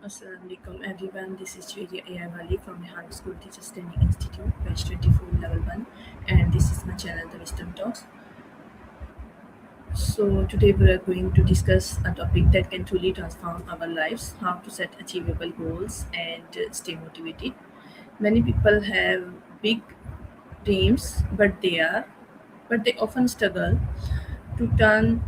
Assalamualaikum everyone, this is Wali from Rehan School Teachers Training Institute, batch 24 level 1, and this is my channel The Wisdom Talks. So today we are going to discuss a topic that can truly transform our lives, how to set achievable goals and stay motivated. Many people have big dreams, but they often struggle to turn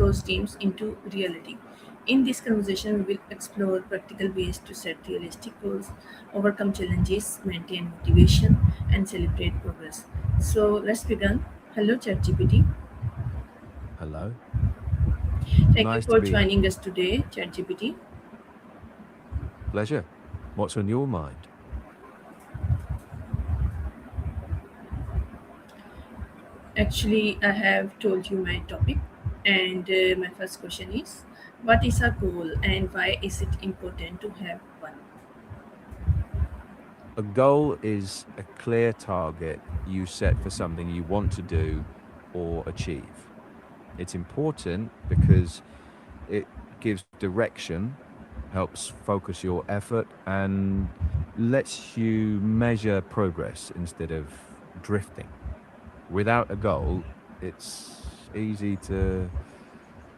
those dreams into reality. In this conversation, we will explore practical ways to set realistic goals, overcome challenges, maintain motivation, and celebrate progress. So let's begin. Hello, ChatGPT. Hello. Thank you Nice to for be here. joining us today, ChatGPT. Pleasure. What's on your mind? Actually, I have told you my topic, and my first question is, what is a goal and why is it important to have one? A goal is a clear target you set for something you want to do or achieve. It's important because it gives direction, helps focus your effort, and lets you measure progress instead of drifting. Without a goal, it's easy to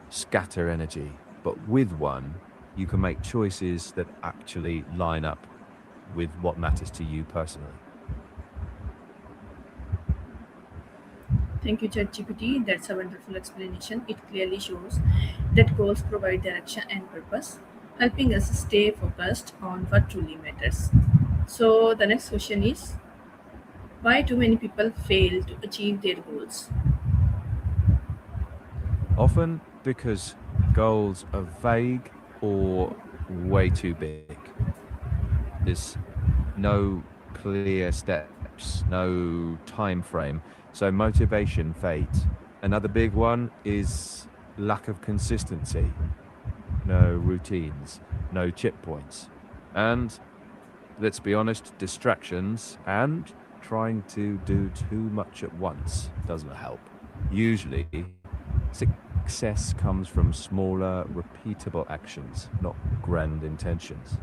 scatter energy, but with one, you can make choices that actually line up with what matters to you personally. Thank you, ChatGPT. That's a wonderful explanation. It clearly shows that goals provide direction and purpose, helping us stay focused on what truly matters. So, the next question is, why do many people fail to achieve their goals? Often because goals are vague or way too big. There's no clear steps, no time frame, so motivation fades. Another big one is lack of consistency, no routines, no chip points. And let's be honest, distractions and trying to do too much at once doesn't help. Usually, success comes from smaller, repeatable actions, not grand intentions.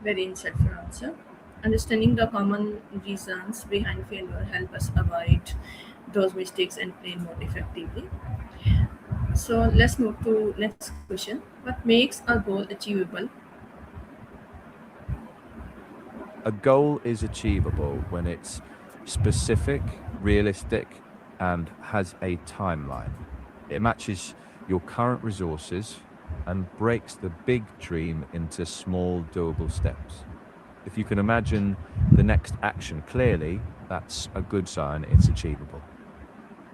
Very insightful answer. Understanding the common reasons behind failure help us avoid those mistakes and plan more effectively. So let's move to next question. What makes a goal achievable? A goal is achievable when it's specific, realistic, and has a timeline. It matches your current resources and breaks the big dream into small, doable steps. If you can imagine the next action clearly, that's a good sign it's achievable.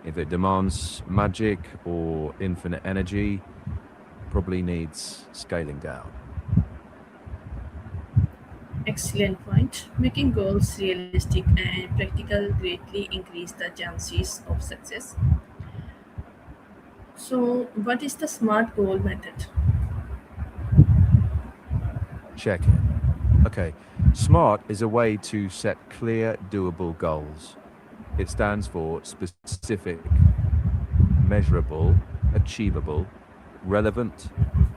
If it demands magic or infinite energy, probably needs scaling down. Excellent point. Making goals realistic and practical greatly increase the chances of success. So, what is the SMART goal method? Check it. Okay, SMART is a way to set clear, doable goals. It stands for specific, measurable, achievable, relevant,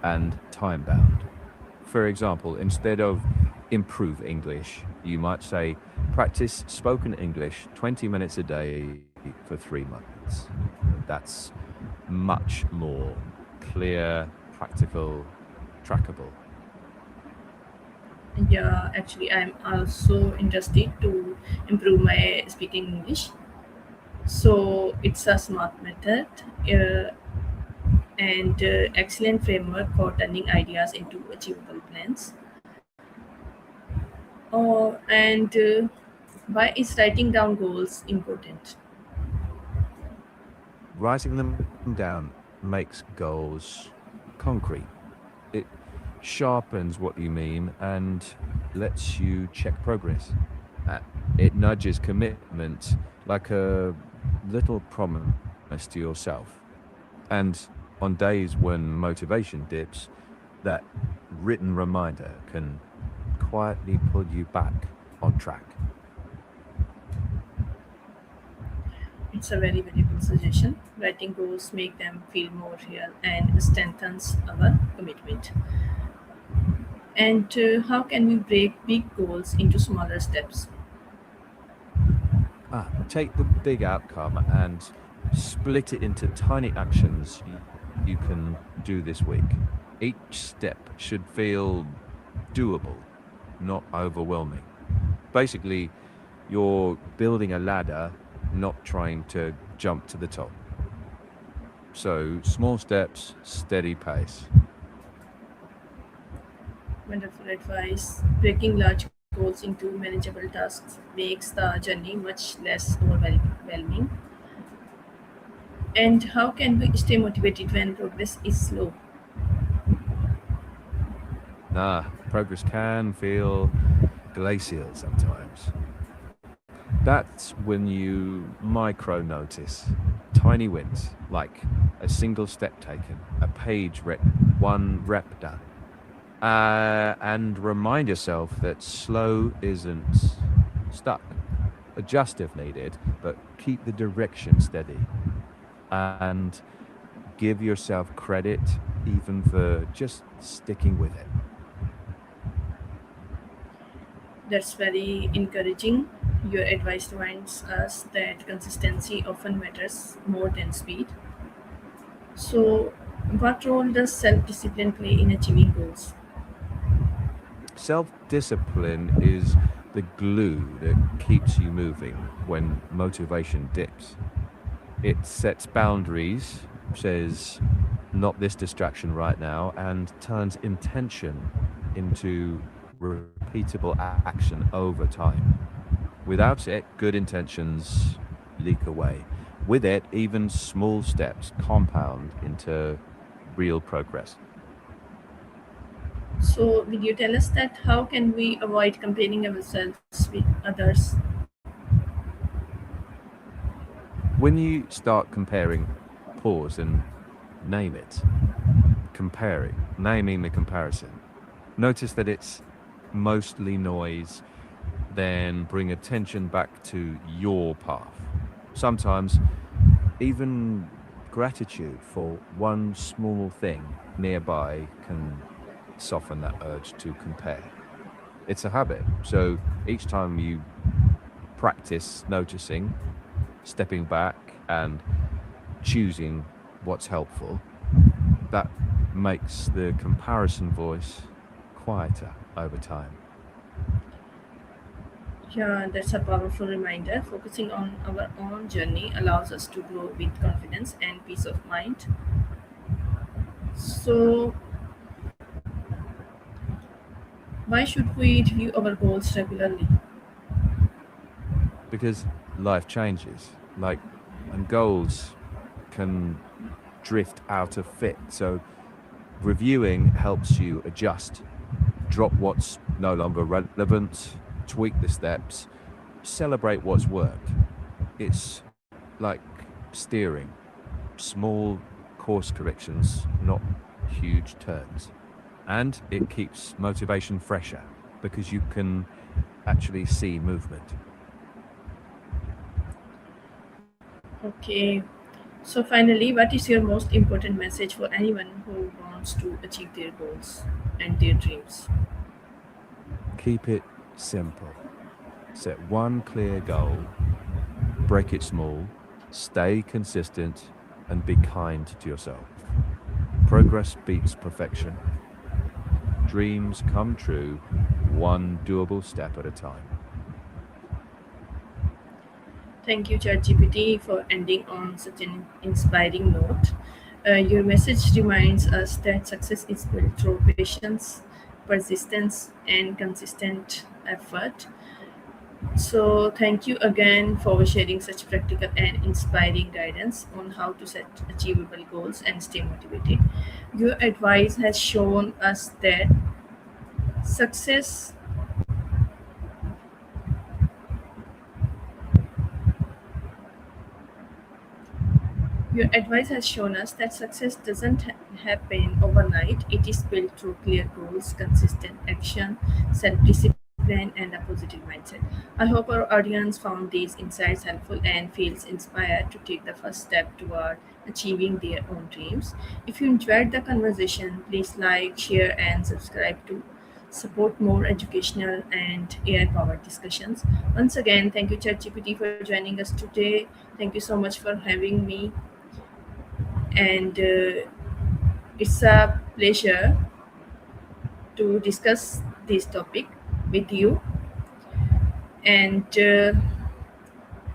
and time bound. For example, instead of improve English, you might say practice spoken English 20 minutes a day for 3 months. That's much more clear, practical, trackable. Yeah, actually, I'm also interested to improve my speaking English. So, it's a SMART method uh, and excellent framework for turning ideas into achievable plans. And why is writing down goals important? Writing them down makes goals concrete. It sharpens what you mean and lets you check progress. Uh, It nudges commitment like a little promise to yourself. And on days when motivation dips, that written reminder can quietly pull you back on track. It's a very valuable suggestion. Writing goals make them feel more real and strengthens our commitment. And how can we break big goals into smaller steps? Take the big outcome and split it into tiny actions you can do this week. Each step should feel doable, not overwhelming. Basically, you're building a ladder, not trying to jump to the top. So, small steps, steady pace. Wonderful advice. Breaking large goals into manageable tasks makes the journey much less overwhelming. And how can we stay motivated when progress is slow? Progress can feel glacial sometimes. That's when you micro notice tiny wins, like a single step taken, a page read, one rep done. And remind yourself that slow isn't stuck. Adjust if needed, but keep the direction steady. And give yourself credit even for just sticking with it. That's very encouraging. Your advice reminds us that consistency often matters more than speed. So, what role does self discipline play in achieving goals? Self discipline is the glue that keeps you moving when motivation dips. It sets boundaries, says, not this distraction right now, and turns intention into repeatable action over time. Without it, good intentions leak away. With it, even small steps compound into real progress. So, will you tell us that how can we avoid comparing ourselves with others? When you start comparing, pause and name it. Comparing, naming the comparison. Notice that it's mostly noise, then bring attention back to your path. Sometimes, even gratitude for one small thing nearby can soften that urge to compare. It's a habit. So each time you practice noticing, stepping back, and choosing what's helpful, that makes the comparison voice quieter over time. Yeah, that's a powerful reminder. Focusing on our own journey allows us to grow with confidence and peace of mind. So, why should we review our goals regularly? Because life changes, like, and goals can drift out of fit. So reviewing helps you adjust, drop what's no longer relevant, tweak the steps, celebrate what's worked. It's like steering, small course corrections, not huge turns. And it keeps motivation fresher because you can actually see movement. Okay, so finally, what is your most important message for anyone who wants to achieve their goals and their dreams? Keep it simple. Set one clear goal, break it small, stay consistent, and be kind to yourself. Progress beats perfection. Dreams come true, one doable step at a time. Thank you, ChatGPT, for ending on such an inspiring note. Your message reminds us that success is built through patience, persistence, and consistent effort. So, thank you again for sharing such practical and inspiring guidance on how to set achievable goals and stay motivated. Your advice has shown us that success Your advice has shown us that success doesn't happen overnight. It is built through clear goals, consistent action, self discipline, plan, and a positive mindset. I hope our audience found these insights helpful and feels inspired to take the first step toward achieving their own dreams. If you enjoyed the conversation, please like, share, and subscribe to support more educational and AI powered discussions. Once again, thank you, ChatGPT, for joining us today. Thank you so much for having me, and it's a pleasure to discuss this topic with you. And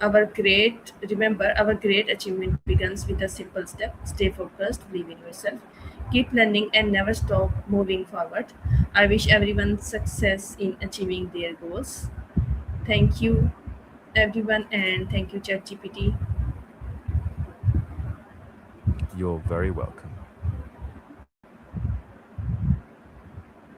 our great achievement begins with a simple step. Stay focused, believe in yourself, keep learning, and never stop moving forward. I wish everyone success in achieving their goals. Thank you, everyone, and thank you, ChatGPT. You're very welcome.